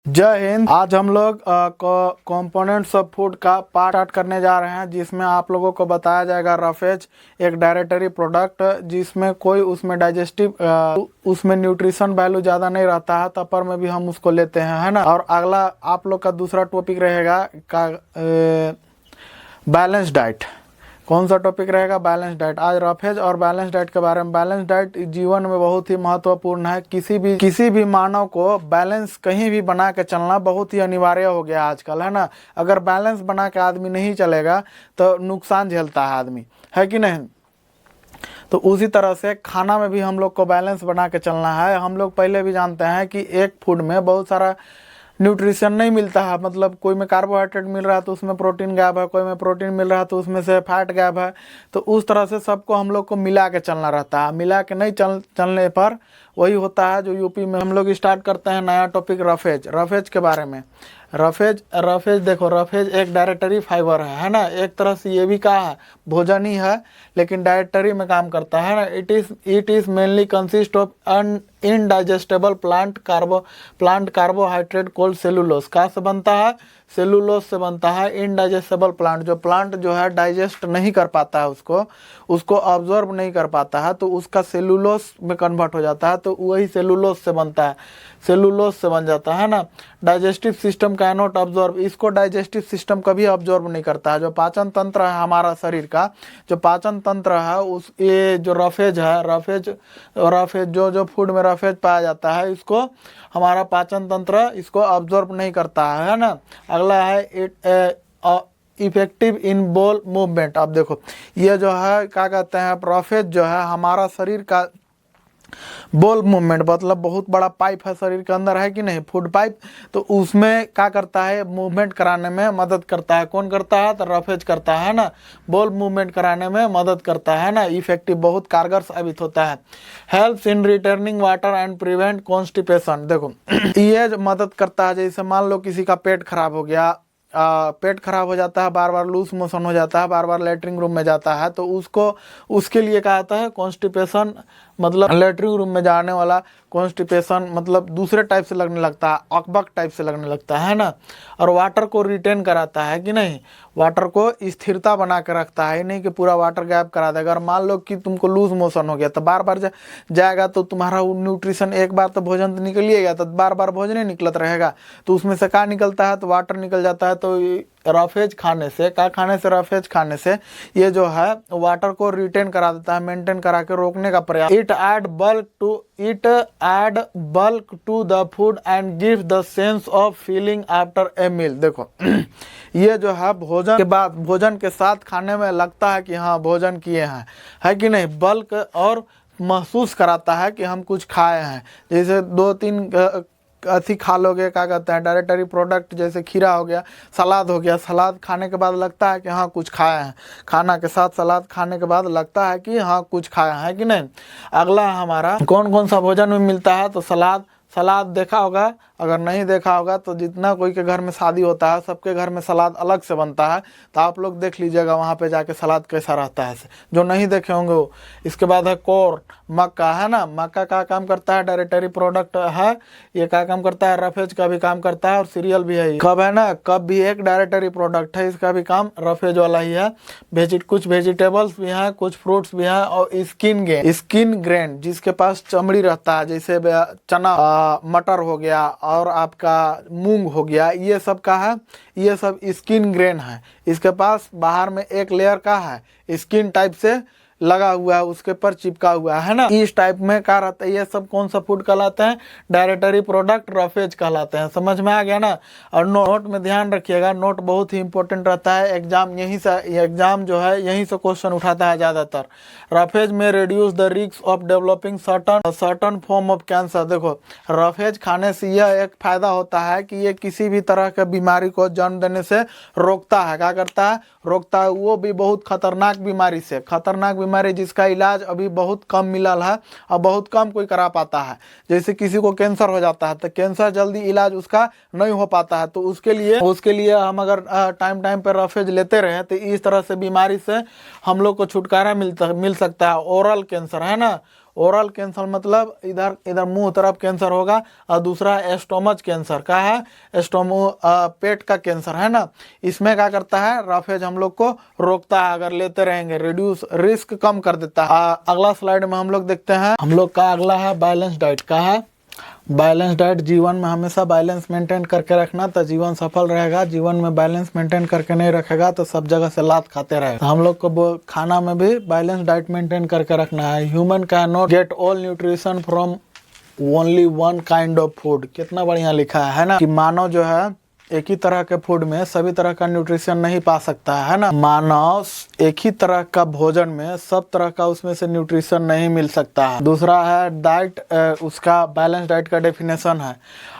जय हिंद। आज हम लोग कंपोनेंट्स ऑफ फूड का पार्ट स्टार्ट करने जा रहे हैं, जिसमें आप लोगों को बताया जाएगा रफेज एक डायरेटरी प्रोडक्ट जिसमें कोई उसमें डाइजेस्टिव उसमें न्यूट्रिशन वैल्यू ज़्यादा नहीं रहता है, तपर में भी हम उसको लेते हैं, है ना। और अगला आप लोग का दूसरा टॉपिक रहेगा बैलेंस डाइट। कौन सा टॉपिक रहेगा? Balance diet. आज रफेज और बैलेंस डाइट के बारे में। बैलेंस डाइट जीवन में बहुत ही महत्वपूर्ण है। किसी भी मानव को बैलेंस कहीं भी बना के चलना बहुत ही अनिवार्य हो गया आजकल, है ना। अगर बैलेंस बना के आदमी नहीं चलेगा तो नुकसान झेलता है आदमी, है कि नहीं। तो उसी तरह से खाना में भी हम लोग को बैलेंस बना के चलना है। हम लोग पहले भी जानते हैं कि एक फूड में बहुत सारा न्यूट्रिशन नहीं मिलता है, मतलब कोई में कार्बोहाइड्रेट मिल रहा है तो उसमें प्रोटीन गैप है, कोई में प्रोटीन मिल रहा है तो उसमें से फैट गैप है। तो उस तरह से सबको हम लोग को मिला के चलना रहता है। मिला के नहीं चलने पर वही होता है जो यूपी में। हम लोग स्टार्ट करते हैं नया टॉपिक रफेज के बारे में। रफेज देखो, रफेज एक डायरेटरी फाइबर है ना। एक तरह से ये भी कहा है भोजन ही है, लेकिन डायरेटरी में काम करता है ना। It is mainly consist of indigestible plant carbohydrate cold cellulose. कहाँ से बनता है? सेलुलोज से बनता है। इनडाइजेस्टेबल प्लांट, जो प्लांट जो है डाइजेस्ट नहीं कर पाता है, उसको ऑब्जर्व नहीं कर पाता है, तो उसका सेलुलोज में कन्वर्ट हो जाता है, तो वही सेलुलोज से बनता है, सेलुलोज से बन जाता है ना। Digestive system can not observe, इसको डाइजेस्टिव सिस्टम कभी ऑब्जर्व नहीं करता है। जो पाचन तंत्र है हमारा शरीर का, जो पाचन तंत्र है ये जो रफेज है, रफेज जो फूड में रफेज पाया जाता है, इसको हमारा पाचन तंत्र इसको ऑब्जर्व नहीं करता है ना। अगला है इफेक्टिव इन बोल मूवमेंट। आप देखो ये जो है क्या कहते हैं, रफेज जो है हमारा शरीर का बोल मूवमेंट, मतलब बहुत बड़ा पाइप है शरीर के अंदर, है कि नहीं, फूड पाइप। तो उसमें क्या करता है, मूवमेंट कराने में मदद करता है। कौन करता है? तो रफेज करता है ना। बोल मूवमेंट कराने में मदद करता है ना। इफेक्टिव, बहुत कारगर साबित होता है। Helps in returning water and prevent constipation. देखो ये जो मदद करता है, जैसे मान लो किसी का पेट खराब हो गया, पेट खराब हो जाता है, बार बार लूज मोशन हो जाता है, बार बार लेटरिन रूम में जाता है, तो उसके लिए क्या आता है, कॉन्स्टिपेशन, मतलब लेटरिन रूम में जाने वाला कॉन्स्टिपेशन, मतलब दूसरे टाइप से लगने लगता है, अकबक टाइप से लगने लगता है ना। और वाटर को रिटेन कराता है कि नहीं, वाटर को स्थिरता बना के रखता है, नहीं कि पूरा वाटर गैप करा देगा। अगर मान लो कि तुमको लूज मोशन हो गया तो बार बार जाएगा तो तुम्हारा न्यूट्रिशन, एक बार तो भोजन तो निकल ही गया, तो बार बार भोजन ही निकलत रहेगा, तो उसमें से क्या निकलता है, तो वाटर निकल जाता है। तो रफेज खाने से, क्या खाने से? रफेज खाने से ये जो है वाटर को रिटेन करा देता है, मेंटेन करा के रोकने का प्रयास। It add bulk to the food and give the sense of feeling after a meal. देखो ये जो है भोजन के बाद, भोजन के साथ खाने में लगता है कि हाँ भोजन किए हैं, है कि नहीं। बल्क और महसूस कराता है कि हम कुछ खाए हैं। जैसे 2-3 अथी खा लोगे, क्या कहते हैं, डायरेटरी प्रोडक्ट, जैसे खीरा हो गया, सलाद हो गया, सलाद खाने के बाद लगता है कि हाँ कुछ खाया है। खाना के साथ सलाद खाने के बाद लगता है कि हाँ कुछ खाया है कि नहीं। अगला हमारा कौन कौन सा भोजन में मिलता है, तो सलाद देखा होगा, अगर नहीं देखा होगा तो जितना कोई के घर में शादी होता है सबके घर में सलाद अलग से बनता है, तो आप लोग देख लीजिएगा वहाँ पे जाके सलाद कैसा रहता है, जो नहीं देखे होंगे वो। इसके बाद है कॉर्न, मक्का, है ना। मक्का का काम करता है, डायरेटरी प्रोडक्ट है, ये क्या काम करता है, रफेज का भी काम करता है, और सीरियल भी है। कब है ना, कब भी एक डायरेटरी प्रोडक्ट है, इसका भी काम रफेज वाला ही है। कुछ वेजिटेबल्स भी हैं, कुछ फ्रूट्स भी हैं, और स्किन ग्रेन, जिसके पास चमड़ी रहता है, जैसे चना, मटर हो गया और आपका मूंग हो गया, ये सब का है, ये सब स्किन ग्रेन है। इसके पास बाहर में एक लेयर का है, स्किन टाइप से लगा हुआ है, उसके पर चिपका हुआ है ना। इस टाइप में क्या रहता है, ये सब कौन सा फूड कहलाते हैं, डायरेटरी प्रोडक्ट, रफेज कहलाते हैं। समझ में आ गया ना। और नोट में ध्यान रखिएगा, नोट बहुत ही इंपॉर्टेंट रहता है। एग्जाम जो है यहीं से क्वेश्चन उठाता है ज़्यादातर। रफेज में reduce the risk of developing certain form of cancer. देखो रफेज खाने से यह एक फायदा होता है कि ये किसी भी तरह के बीमारी को जन्म देने से रोकता है। क्या करता है? रोकता है। वो भी बहुत खतरनाक बीमारी से, खतरनाक बीमारी जिसका इलाज अभी बहुत कम मिलल है और बहुत कम कोई करा पाता है। जैसे किसी को कैंसर हो जाता है तो कैंसर जल्दी इलाज उसका नहीं हो पाता है, तो उसके लिए हम अगर टाइम पर रफेज लेते रहे तो इस तरह से बीमारी से हम लोग को छुटकारा मिल सकता है। ओरल कैंसर, है ना, ओरल कैंसर मतलब इधर इधर मुंह तरफ कैंसर होगा, और दूसरा एस्टोमच कैंसर का है, पेट का कैंसर है ना। इसमें क्या करता है, रफेज हम लोग को रोकता है, अगर लेते रहेंगे रिड्यूस रिस्क कम कर देता है। अगला स्लाइड में हम लोग देखते हैं, हम लोग का अगला है बैलेंस डाइट का है। बैलेंस डाइट, जीवन में हमेशा बैलेंस मेंटेन करके रखना तो जीवन सफल रहेगा। जीवन में बैलेंस मेंटेन करके नहीं रखेगा तो सब जगह से लात खाते रहेगा। हम लोग को खाना में भी बैलेंस डाइट मेंटेन करके रखना है। Human can not get all nutrition from only one kind of food. कितना बढ़िया लिखा है ना, कि मानव जो है एक ही तरह के फूड में सभी तरह का न्यूट्रिशन नहीं पा सकता है ना। मानव एक ही तरह का भोजन में सब तरह का उसमें से न्यूट्रिशन नहीं मिल सकता है। दूसरा है डाइट, उसका बैलेंस डाइट का डेफिनेशन है,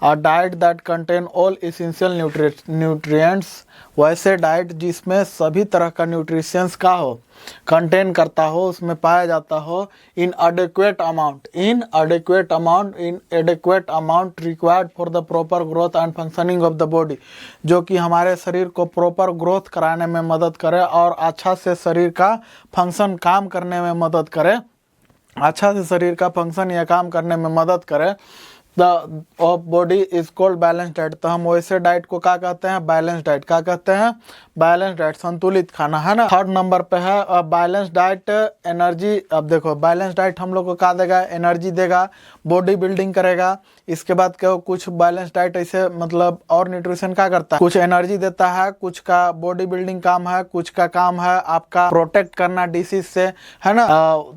a diet that contain all essential nutrients. वैसे डाइट जिसमें सभी तरह का न्यूट्रिशंस का हो, कंटेन करता हो, उसमें पाया जाता हो, in adequate amount required for the proper growth and functioning of the body, जो कि हमारे शरीर को प्रॉपर ग्रोथ कराने में मदद करे और अच्छा से शरीर का फंक्शन काम करने में मदद करे, अच्छा से शरीर का फंक्शन या काम करने में मदद करे। The of body is called balance diet. तो हम वैसे डाइट को क्या कहते हैं, बैलेंस डाइट। क्या कहते हैं, बैलेंस डाइट, संतुलित खाना है ना। थर्ड नंबर पे है बैलेंस डाइट एनर्जी। अब देखो बैलेंस डाइट हम लोग को क्या देगा, एनर्जी देगा, बॉडी बिल्डिंग करेगा। इसके बाद क्या, कुछ बैलेंस डाइट ऐसे मतलब और न्यूट्रिशन क्या करता है, कुछ एनर्जी देता है, कुछ का बॉडी बिल्डिंग काम है, कुछ का काम है आपका प्रोटेक्ट करना डिसीज से, है ना।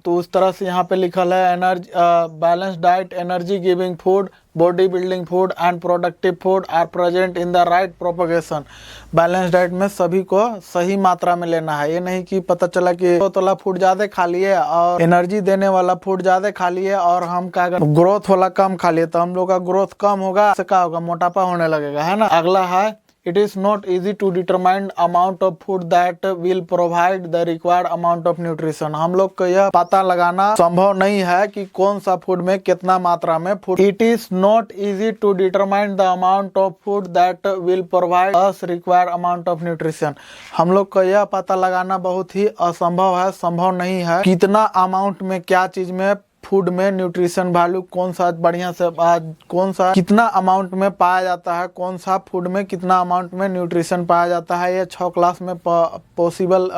तो उस तरह से यहाँ पे लिखल है energy balance diet energy giving food, body building food and productive food are present in the right propagation. Balance diet में सभी को सही मात्रा में लेना है। ये नहीं कि पता चला कि वाला फूड ज्यादा खा लिए और एनर्जी देने वाला फूड ज्यादा खा लिए और हम क्या ग्रोथ वाला कम खा लिए, तो हम लोग का ग्रोथ कम होगा, इससे क्या होगा, मोटापा होने लगेगा, है ना। अगला है It is not easy to determine amount of food that will provide the required amount of nutrition। हम लोग को यह पता लगाना संभव नहीं है कि कौन सा फूड में कितना मात्रा में food. It is not easy to determine the amount of food that will provide us required amount of nutrition। हम लोग को यह पता लगाना बहुत ही असंभव है, संभव नहीं है कितना अमाउंट में क्या चीज में फूड में न्यूट्रिशन वैल्यू कौन सा बढ़िया से कौन सा कितना अमाउंट में पाया जाता है, कौन सा फूड में कितना अमाउंट में न्यूट्रिशन पाया जाता है। ये 6 क्लास में पॉसिबल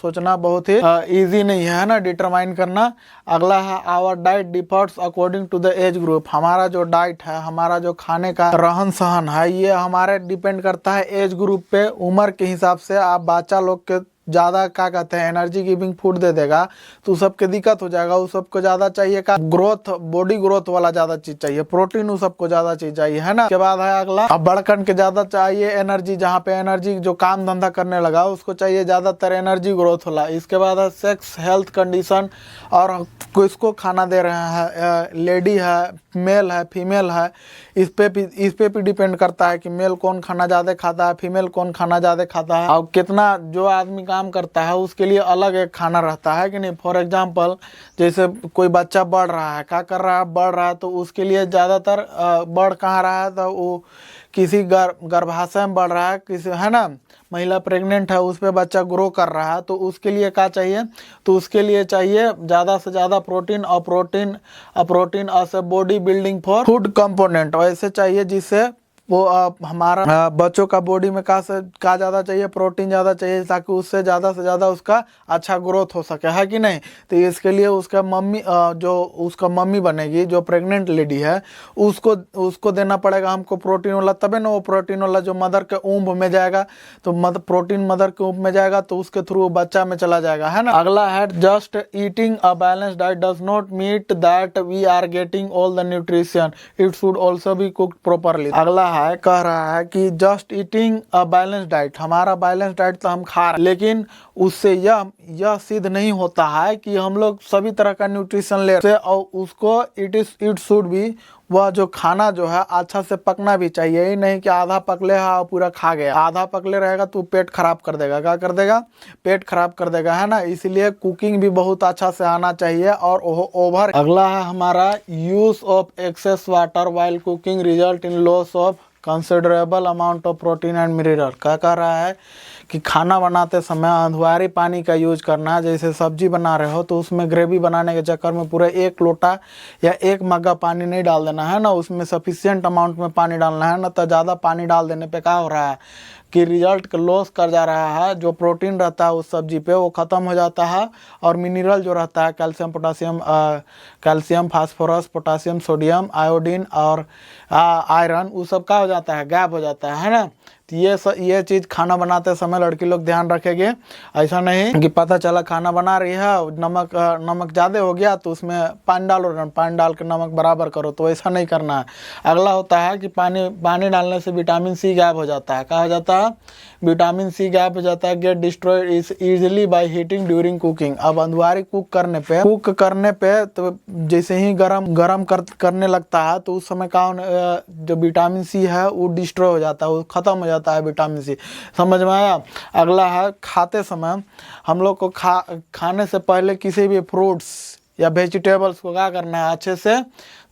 सोचना बहुत ही इजी नहीं है ना, डिटरमाइन करना। अगला है our diet differs according to the age group. हमारा जो डाइट है, हमारा जो खाने का रहन सहन है, ये हमारे डिपेंड करता है एज ग्रुप पे, उम्र के हिसाब से। आप बच्चा लोग के ज़्यादा क्या कहते हैं एनर्जी गिविंग फूड दे देगा तो सबके दिक्कत हो जाएगा। उस सबको ज़्यादा चाहिए का ग्रोथ, बॉडी ग्रोथ वाला ज़्यादा चीज़ चाहिए, प्रोटीन उस सबको ज़्यादा चीज़ चाहिए, है ना। उसके बाद है अगला, अब बड़कन के ज़्यादा चाहिए एनर्जी, जहाँ पे एनर्जी जो काम धंधा करने लगा उसको चाहिए ज़्यादातर एनर्जी ग्रोथ वाला। इसके बाद है सेक्स हेल्थ कंडीशन, और किसको खाना दे रहे हैं, लेडी है, मेल है, फीमेल है, इस पे भी डिपेंड करता है कि मेल कौन खाना ज़्यादा खाता है, फीमेल कौन खाना ज़्यादा खाता है, और कितना जो आदमी काम करता है उसके लिए अलग एक खाना रहता है कि नहीं। फॉर एग्जांपल जैसे कोई बच्चा बढ़ रहा है, क्या कर रहा है, बढ़ रहा है, तो उसके लिए ज़्यादातर बढ़ कहाँ रहा है, तो वो किसी गर्भाशय में बढ़ रहा है, किसी, है ना, महिला प्रेग्नेंट है, उस पर बच्चा ग्रो कर रहा है, तो उसके लिए क्या चाहिए, तो उसके लिए चाहिए ज़्यादा से ज़्यादा प्रोटीन और body building for food component वैसे चाहिए, जिससे वो हमारा बच्चों का बॉडी में का ज़्यादा चाहिए, प्रोटीन ज़्यादा चाहिए, ताकि उससे ज़्यादा से ज़्यादा उसका अच्छा ग्रोथ हो सके, है कि नहीं। तो इसके लिए उसका मम्मी जो उसका मम्मी बनेगी, जो प्रेग्नेंट लेडी है, उसको देना पड़ेगा हमको प्रोटीन वाला, तभी ना वो प्रोटीन वाला जो मदर के ऊम्ब में जाएगा, तो प्रोटीन मदर के ऊम्ब में जाएगा तो उसके थ्रू बच्चा में चला जाएगा, है ना। अगला है just eating a balance diet does not meet that we are getting all the nutrition, it should also be cooked properly. अगला कह रहा है कि just eating a balance diet, हमारा बैलेंस डाइट तो हम खा रहे हैं, लेकिन उससे यह सिद्ध नहीं होता है कि हम लोग सभी तरह का न्यूट्रिशन ले रहे हैं, और उसको इट शुड बी, वह जो खाना जो है अच्छा से पकना भी चाहिए। ही नहीं कि आधा पकले है और पूरा खा गया। आधा पकले रहेगा तो पेट खराब कर देगा, क्या कर देगा, पेट खराब कर देगा, है ना। इसलिए कुकिंग भी बहुत अच्छा से आना चाहिए और ओवर। अगला है हमारा use of excess water while cooking result in loss of considerable amount of protein and mineral. क्या कह रहा है कि खाना बनाते समय अधवारी पानी का यूज करना है। जैसे सब्जी बना रहे हो तो उसमें ग्रेवी बनाने के चक्कर में पूरा 1 लोटा या 1 मग्गा पानी नहीं डाल देना है ना, उसमें सफिशिएंट अमाउंट में पानी डालना है ना। तो ज़्यादा पानी डाल देने पे क्या हो रहा है कि रिजल्ट का लॉस कर जा रहा है। जो प्रोटीन रहता है उस सब्जी पे वो ख़त्म हो जाता है, और मिनरल जो रहता है calcium potassium calcium phosphorus potassium sodium iodine और आयरन, वो सब का हो जाता है, गायब हो जाता है ना। तो ये चीज़ खाना बनाते समय लड़की लोग ध्यान रखेंगे। ऐसा नहीं कि पता चला खाना बना रही है, नमक ज़्यादा हो गया तो उसमें पानी डालो, पानी डाल के नमक बराबर करो, तो ऐसा नहीं करना है। अगला होता है कि पानी डालने से विटामिन सी गायब हो जाता है। क्या हो जाता है? विटामिन सी गायब हो जाता है। Get destroyed is easily by heating during cooking. अब अधवारी कुक करने पे तो जैसे ही गरम करने लगता है तो उस समय का जो विटामिन सी है वो डिस्ट्रॉय हो जाता है, वो ख़त्म हो जाता है विटामिन सी। समझ में आया? अगला है खाते समय हम लोग को खाने से पहले किसी भी फ्रूट्स या वेजिटेबल्स को क्या करना है? अच्छे से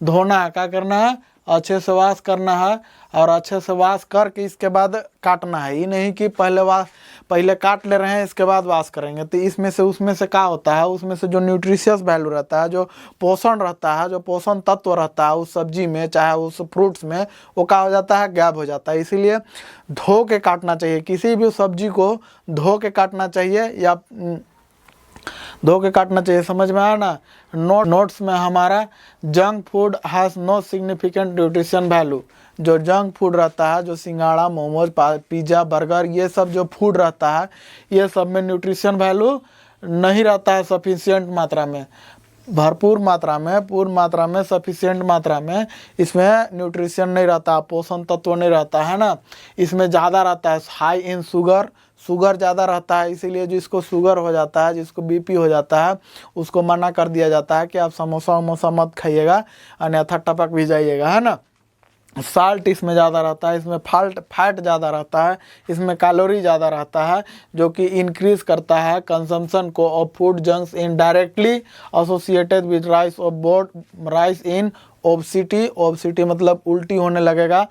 धोना है। क्या करना है? अच्छे से वॉश करना है, और अच्छे से वॉश करके इसके बाद काटना है। ये नहीं कि पहले काट ले रहे हैं इसके बाद वॉश करेंगे। तो उसमें से क्या होता है, उसमें से जो न्यूट्रिशियस वैल्यू रहता है, जो पोषण रहता है, जो पोषण तत्व रहता है उस सब्जी में चाहे उस फ्रूट्स में, वो क्या हो जाता है? गायब हो जाता है। इसीलिए धो के काटना चाहिए। किसी भी सब्जी को धो के काटना चाहिए या धो के काटना चाहिए। समझ में आया ना? नोट्स में हमारा junk food has no significant nutrition value. जो जंक फूड रहता है, जो सिंगाड़ा मोमोज पिज़्ज़ा बर्गर, ये सब जो फूड रहता है, ये सब में न्यूट्रिशन वैल्यू नहीं रहता है सफिशिएंट मात्रा में, भरपूर मात्रा में, पूर्ण मात्रा में, सफिशिएंट मात्रा में। इसमें न्यूट्रिशन नहीं रहता, पोषण तत्व नहीं रहता है ना। इसमें ज़्यादा रहता है हाई इन शुगर ज़्यादा रहता है। इसीलिए जिसको शुगर हो जाता है, जिसको बीपी हो जाता है, उसको मना कर दिया जाता है कि आप समोसा वमोसा मत खाइएगा, अन्यथा टपक भी जाइएगा, है ना। साल्ट इसमें ज़्यादा रहता है, इसमें फैट ज़्यादा रहता है, इसमें कैलोरी ज़्यादा रहता है, जो कि इंक्रीज करता है कंजम्पशन को of food junks in directly associated with rice in obesity मतलब उल्टी होने लगेगा।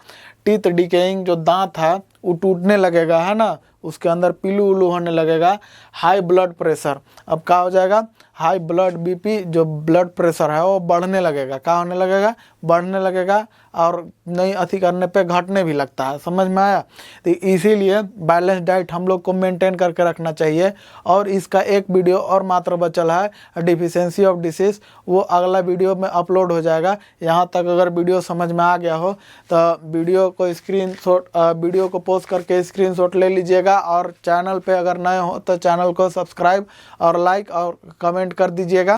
टीथ डिकेइंग, जो दांत है वो टूटने लगेगा, है ना। उसके अंदर पीलू उलू होने लगेगा। हाई ब्लड प्रेशर, अब क्या हो जाएगा? हाई बीपी, जो ब्लड प्रेशर है वो बढ़ने लगेगा। क्या होने लगेगा? बढ़ने लगेगा, और नहीं अति करने पे घटने भी लगता है। समझ में आया? तो इसीलिए बैलेंस डाइट हम लोग को मेंटेन करके रखना चाहिए। और इसका एक वीडियो और मात्र बचल है, डिफिशियंसी ऑफ डिसीज, वो अगला वीडियो में अपलोड हो जाएगा। यहाँ तक अगर वीडियो समझ में आ गया हो तो वीडियो को पोस्ट करके स्क्रीनशॉट ले लीजिएगा, और चैनल पे अगर नए हो तो चैनल को सब्सक्राइब और लाइक और कमेंट कर दीजिएगा।